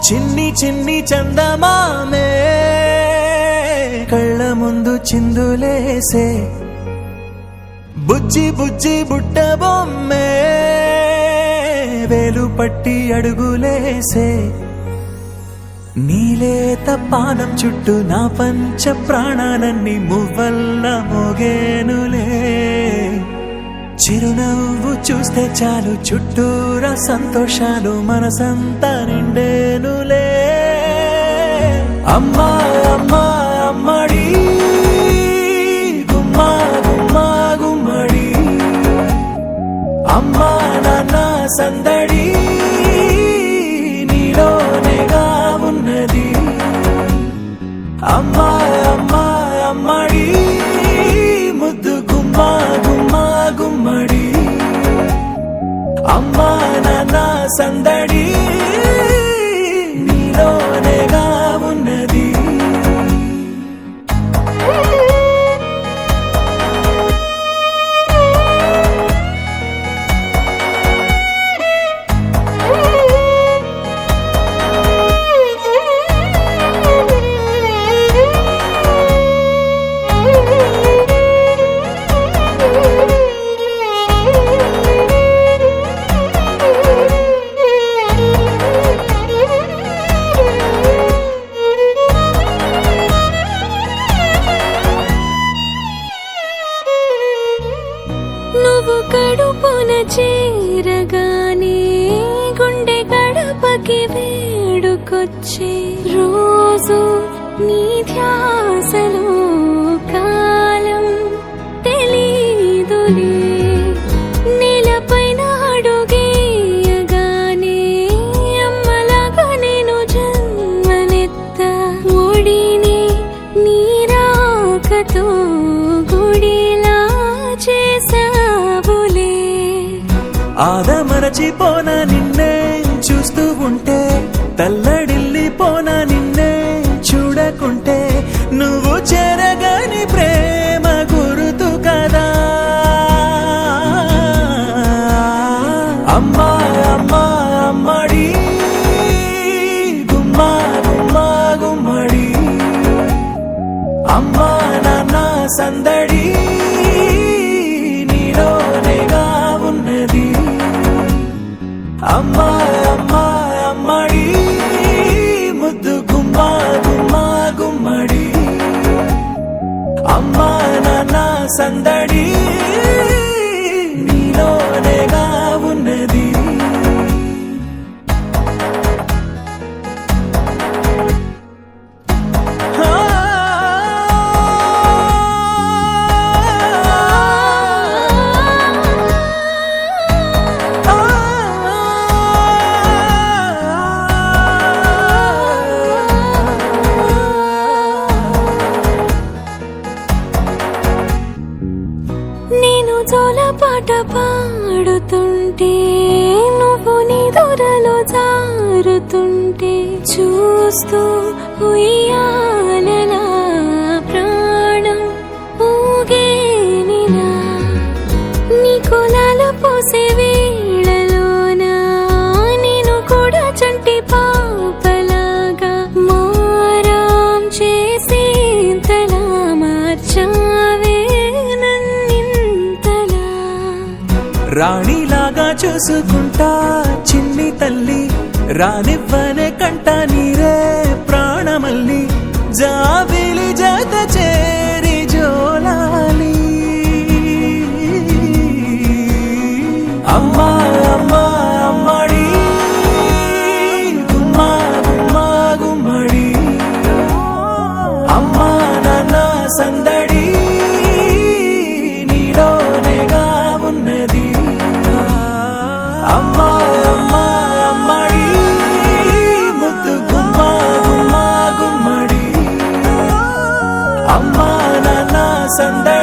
చిన్ని చిన్ని చందమామే కళ్ళ ముందు చిందులేసే బుజ్జి బుజ్జి బుట్ట బొమ్మే వేలు పట్టి అడుగులేసే నీలేత పానం చుట్టూ నా పంచ ప్రాణాలన్నీ మువ్వల్ల మోగేనులే చిరునవ్వు చూస్తే చాలు చుట్టూరా సంతోషాలు మనసంతా నిండేనులే అమ్మా అమ్మా అమ్మడి గుమ్మా గుమ్మా గుమ్మడి అమ్మా నాన్న సందడి నీలోనేగా ఉన్నది అమ్మా అమ్మా అమ్మడి ముద్దు గుమ్మా గుమ్మా గుమ్మడి అమ్మా నాన్న సందడి నీలోనేగా ఉన్నది నువ్వు కడుపున చేరగానే గుండె గడపకి వేడుకొచ్చే రోజు నీ ధ్యాసలో కాలం తెలీదులే నేలపైన అడుగేయగానే అమ్మలాగా నేను జన్మనెత్త ఒడిని నీ రాకతో గుడిలా చేసావులే ఆదమరచిపోనా నిన్నే చూస్తూ ఉంటే తల్లడిల్లిపోనా నిన్నే చూడకుంటే నువ్వు చెరగని ప్రేమ గురుతు కదా అమ్మా అమ్మా అమ్మడి గుమ్మా గుమ్మా గుమ్మడి అమ్మా నాన్న సందడి నీలోనేగా ఉన్నది అమ్మా అమ్మా అమ్మడి ముద్దు గుమ్మా గుమ్మా గుమ్మడి అమ్మా నాన్న సందడి నీలోనేగా ఉన్నది నేను జోలపాట పాడుతుంటే నువ్వు నీ దూరలో జారుతుంటే చూస్తూ ఉయ్యాలలా ప్రాణం ఊగేనిలా నీ కులాలు పోసే వేళలోనా నేను కూడా చంటి పాపలాగా మారాం చేసేంతలా మార్చావే రాణిలాగా చూసుకుంటా చిన్ని తల్లి రానివ్వనే కంట నీరే ప్రాణమల్లి జాబిలి జత చేరి జోలాలి అమ్మా అమ్మా అమ్మడి గుమ్మా గుమ్మా గుమ్మడి అమ్మా నాన్న సందడి నీలోనేగా ఉన్నది అమ్మా అమ్మా అమ్మడి ముద్దు గుమ్మా గుమ్మా గుమ్మడి అమ్మా నాన్న సందడి